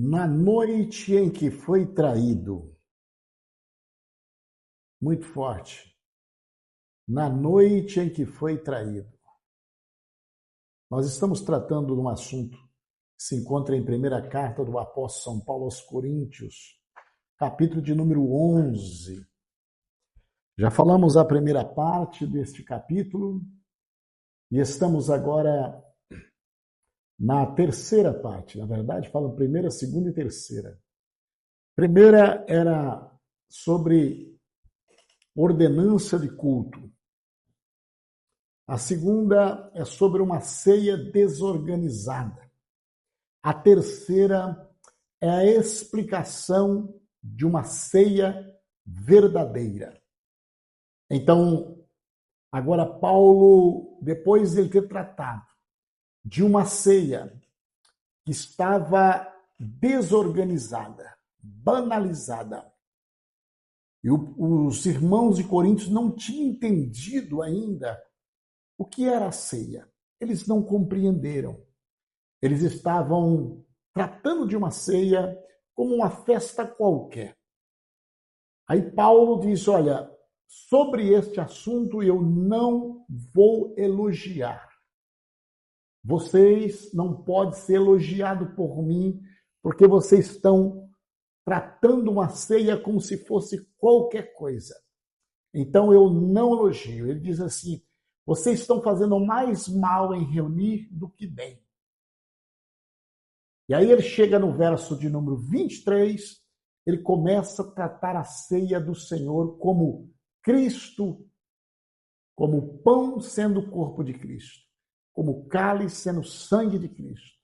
Na noite em que foi traído, muito forte, na noite em que foi traído. Nós estamos tratando de um assunto que se encontra em primeira carta do apóstolo São Paulo aos Coríntios, capítulo de número 11. Já falamos a primeira parte deste capítulo e estamos agora na terceira parte. Na verdade, falam primeira, segunda e terceira. Primeira era sobre ordenança de culto. A segunda é sobre uma ceia desorganizada. A terceira é a explicação de uma ceia verdadeira. Então, agora Paulo, depois de ele ter tratado de uma ceia que estava desorganizada, banalizada, e os irmãos de Coríntios não tinham entendido ainda o que era a ceia. Eles não compreenderam. Eles estavam tratando de uma ceia como uma festa qualquer. Aí Paulo diz, olha, sobre este assunto eu não vou elogiar. Vocês não podem ser elogiados por mim, porque vocês estão tratando uma ceia como se fosse qualquer coisa. Então eu não elogio. Ele diz assim, vocês estão fazendo mais mal em reunir do que bem. E aí ele chega no verso de número 23, ele começa a tratar a ceia do Senhor como Cristo, como pão sendo o corpo de Cristo, como cálice sendo o sangue de Cristo.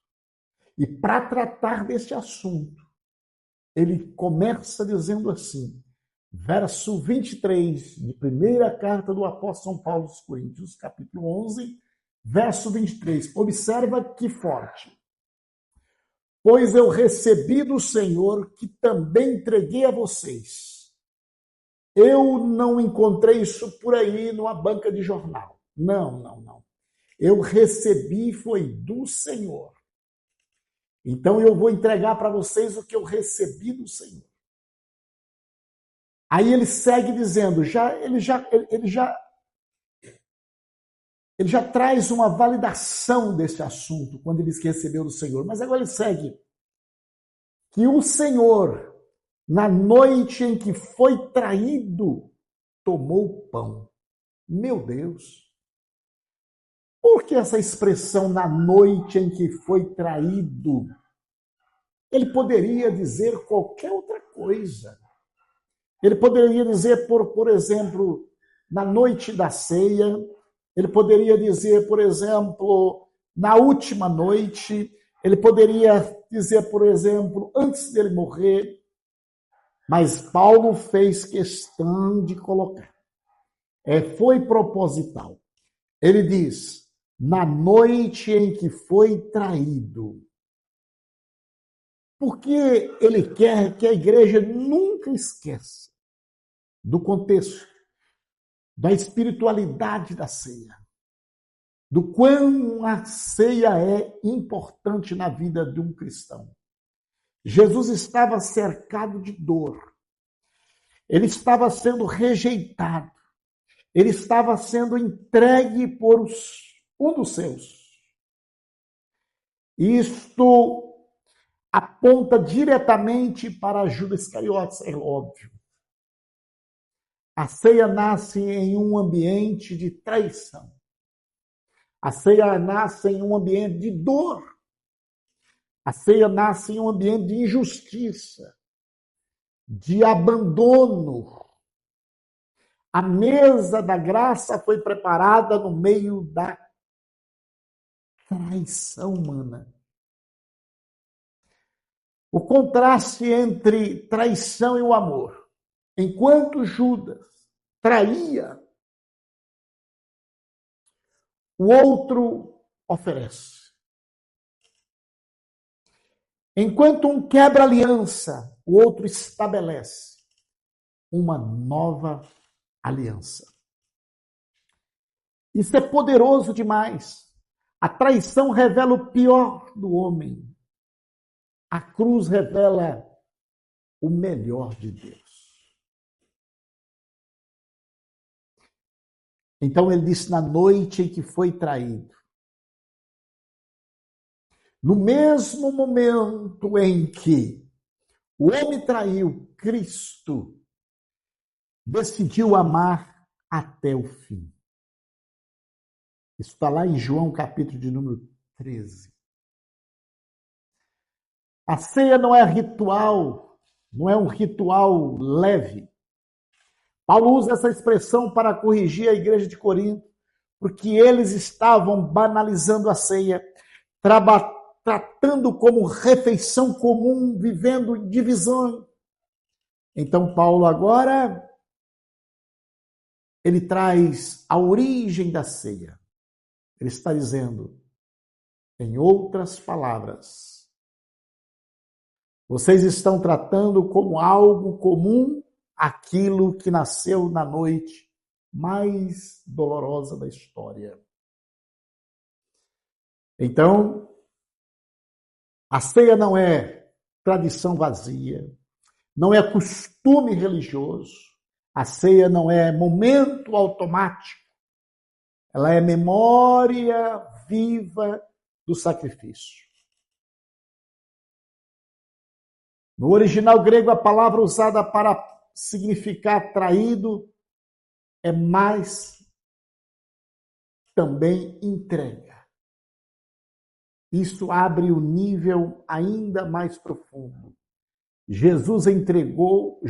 E para tratar deste assunto, ele começa dizendo assim, verso 23, de primeira carta do apóstolo São Paulo aos Coríntios, capítulo 11, verso 23. Observa que forte. Pois eu recebi do Senhor que também entreguei a vocês. Eu não encontrei isso por aí numa banca de jornal. Não. Eu recebi foi do Senhor. Então eu vou entregar para vocês o que eu recebi do Senhor. Aí ele segue dizendo, ele já traz uma validação desse assunto quando ele diz que recebeu do Senhor. Mas agora ele segue que o Senhor, na noite em que foi traído, tomou o pão. Meu Deus! Por que essa expressão na noite em que foi traído? Ele poderia dizer qualquer outra coisa. Ele poderia dizer, por exemplo, na noite da ceia. Ele poderia dizer, por exemplo, na última noite. Ele poderia dizer, por exemplo, antes dele morrer. Mas Paulo fez questão de colocar. Foi proposital. Ele diz, na noite em que foi traído. Porque ele quer que a igreja nunca esqueça do contexto, da espiritualidade da ceia, do quão a ceia é importante na vida de um cristão. Jesus estava cercado de dor. Ele estava sendo rejeitado. Ele estava sendo entregue por um dos seus. Isto aponta diretamente para Judas Iscariotes, é óbvio. A ceia nasce em um ambiente de traição. A ceia nasce em um ambiente de dor. A ceia nasce em um ambiente de injustiça, de abandono. A mesa da graça foi preparada no meio da traição humana. O contraste entre traição e o amor. Enquanto Judas traía, o outro oferece. Enquanto um quebra aliança, o outro estabelece uma nova aliança. Isso é poderoso demais. A traição revela o pior do homem. A cruz revela o melhor de Deus. Então ele disse: na noite em que foi traído, no mesmo momento em que o homem traiu Cristo, decidiu amar até o fim. Isso está lá em João, capítulo de número 13. A ceia não é ritual, não é um ritual leve. Paulo usa essa expressão para corrigir a igreja de Corinto, porque eles estavam banalizando a ceia, tratando como refeição comum, vivendo em divisão. Então, Paulo agora, ele traz a origem da ceia. Ele está dizendo, em outras palavras, vocês estão tratando como algo comum aquilo que nasceu na noite mais dolorosa da história. Então, a ceia não é tradição vazia, não é costume religioso, a ceia não é momento automático, ela é memória viva do sacrifício. No original grego, a palavra usada para significar traído é mais também entrega. Isso abre o nível ainda mais profundo. Judas entregou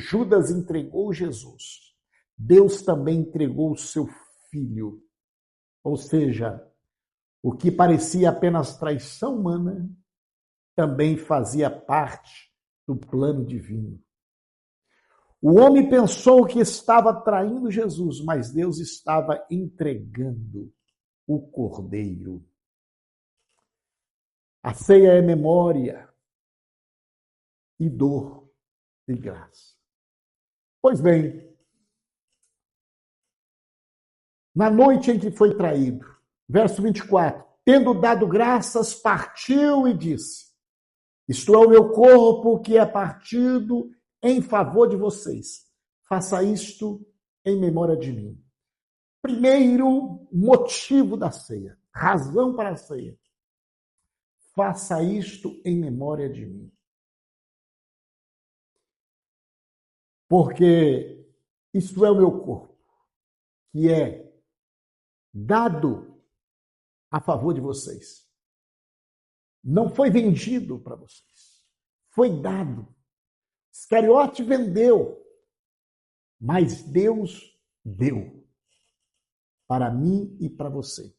Jesus. Deus também entregou o seu filho. Ou seja, o que parecia apenas traição humana também fazia parte do plano divino. O homem pensou que estava traindo Jesus, mas Deus estava entregando o Cordeiro. A ceia é memória e dor e graça. Pois bem, na noite em que foi traído, verso 24, tendo dado graças, partiu e disse: isto é o meu corpo que é partido em favor de vocês. Faça isto em memória de mim. Primeiro motivo da ceia, razão para a ceia. Faça isto em memória de mim. Porque isto é o meu corpo, que é dado a favor de vocês. Não foi vendido para vocês. Foi dado. Iscariote vendeu, mas Deus deu para mim e para você.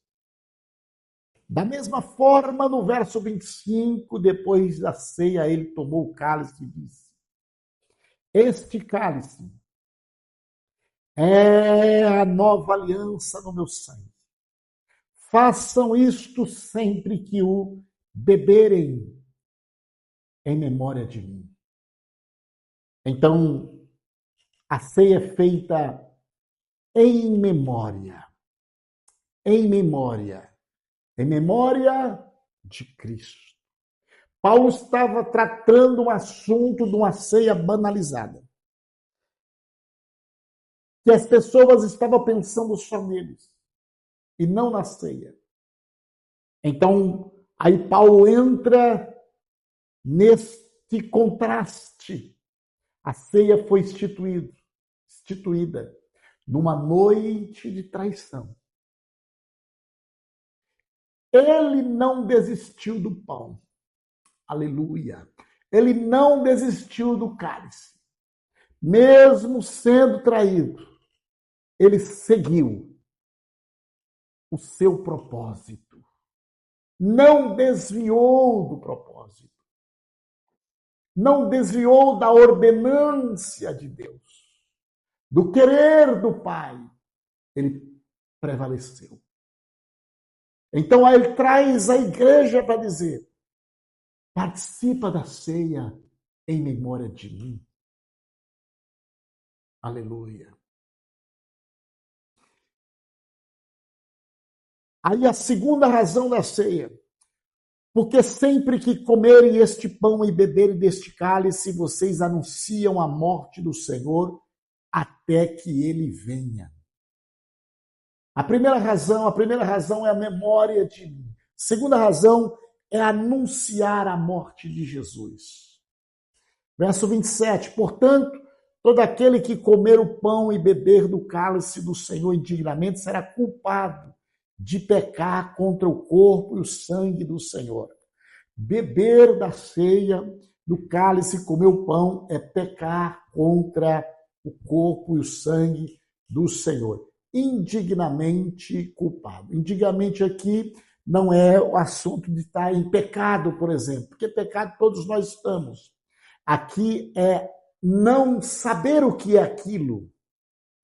Da mesma forma, no verso 25, depois da ceia, ele tomou o cálice e disse: este cálice é a nova aliança no meu sangue. Façam isto sempre que o beberem em memória de mim. Então, a ceia é feita em memória. Em memória. Em memória de Cristo. Paulo estava tratando um assunto de uma ceia banalizada. Que as pessoas estavam pensando só neles e não na ceia. Então, aí Paulo entra neste contraste. A ceia foi instituída numa noite de traição. Ele não desistiu do pão. Aleluia. Ele não desistiu do cálice. Mesmo sendo traído, ele seguiu o seu propósito. Não desviou do propósito. Não desviou da ordenância de Deus. Do querer do Pai. Ele prevaleceu. Então, ele traz a igreja para dizer: participa da ceia em memória de mim. Aleluia. Aí a segunda razão da ceia. Porque sempre que comerem este pão e beberem deste cálice, vocês anunciam a morte do Senhor até que ele venha. A primeira razão é a memória de mim. Segunda razão é anunciar a morte de Jesus. Verso 27, portanto, todo aquele que comer o pão e beber do cálice do Senhor indignamente será culpado de pecar contra o corpo e o sangue do Senhor. Beber da ceia, do cálice e comer o pão é pecar contra o corpo e o sangue do Senhor. Indignamente culpado. Indignamente aqui não é o assunto de estar em pecado, por exemplo, porque pecado todos nós estamos. Aqui é não saber o que é aquilo.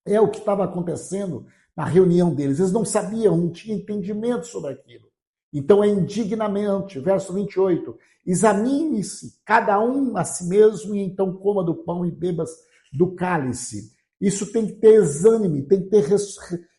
É o que estava acontecendo na reunião deles. Eles não sabiam, não tinham entendimento sobre aquilo. Então é indignamente, verso 28, examine-se cada um a si mesmo e então coma do pão e beba do cálice. Isso tem que ter exame, tem que ter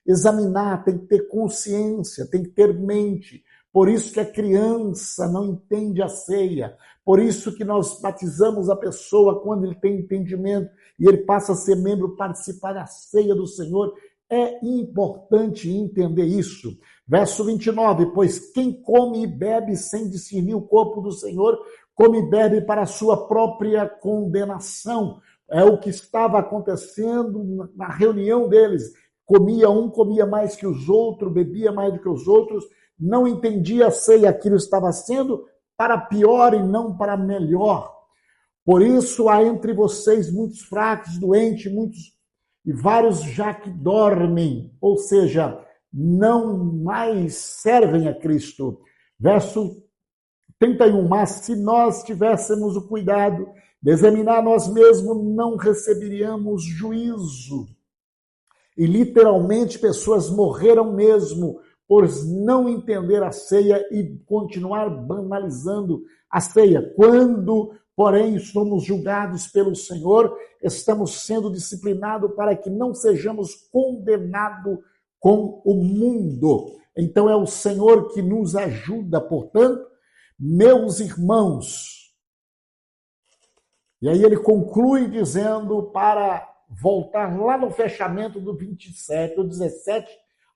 examinar, tem que ter consciência, tem que ter mente. Por isso que a criança não entende a ceia. Por isso que nós batizamos a pessoa quando ele tem entendimento e ele passa a ser membro, participar da ceia do Senhor. É importante entender isso. Verso 29, pois quem come e bebe sem discernir o corpo do Senhor, come e bebe para a sua própria condenação. É o que estava acontecendo na reunião deles. Um comia mais que os outros, bebia mais do que os outros, não entendia a ceia, aquilo estava sendo para pior e não para melhor. Por isso há entre vocês muitos fracos, doentes, muitos e vários já que dormem, ou seja, não mais servem a Cristo. Verso 31, mas se nós tivéssemos o cuidado de examinar nós mesmos, não receberíamos juízo. E literalmente pessoas morreram mesmo por não entender a ceia e continuar banalizando a ceia. Quando, porém, somos julgados pelo Senhor, estamos sendo disciplinados para que não sejamos condenados com o mundo. Então é o Senhor que nos ajuda, portanto, meus irmãos. E aí ele conclui dizendo para voltar lá no fechamento do 27, do 17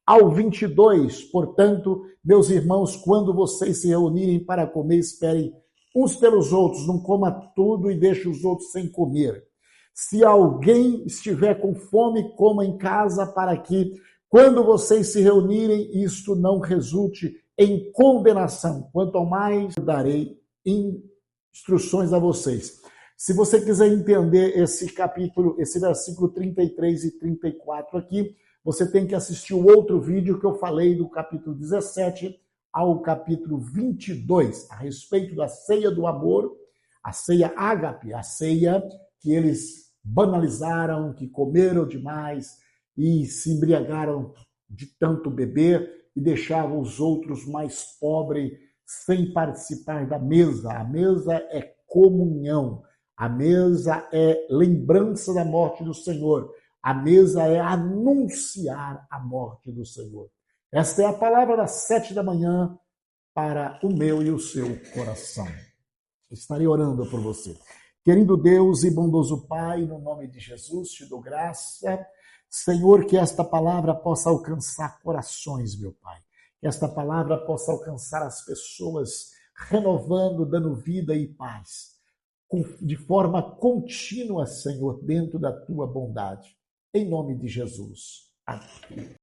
ao 22. Portanto, meus irmãos, quando vocês se reunirem para comer, esperem uns pelos outros, não coma tudo e deixe os outros sem comer. Se alguém estiver com fome, coma em casa para que, quando vocês se reunirem, isto não resulte em condenação. Quanto ao mais, darei instruções a vocês. Se você quiser entender esse capítulo, esse versículo 33 e 34 aqui, você tem que assistir o outro vídeo que eu falei do capítulo 17 ao capítulo 22, a respeito da ceia do amor, a ceia ágape, a ceia que eles banalizaram, que comeram demais e se embriagaram de tanto beber e deixavam os outros mais pobres sem participar da mesa. A mesa é comunhão. A mesa é lembrança da morte do Senhor. A mesa é anunciar a morte do Senhor. Esta é a palavra das 7 da manhã para o meu e o seu coração. Estarei orando por você. Querido Deus e bondoso Pai, no nome de Jesus, te dou graça. Senhor, que esta palavra possa alcançar corações, meu Pai. Que esta palavra possa alcançar as pessoas, renovando, dando vida e paz. De forma contínua, Senhor, dentro da tua bondade. Em nome de Jesus. Amém.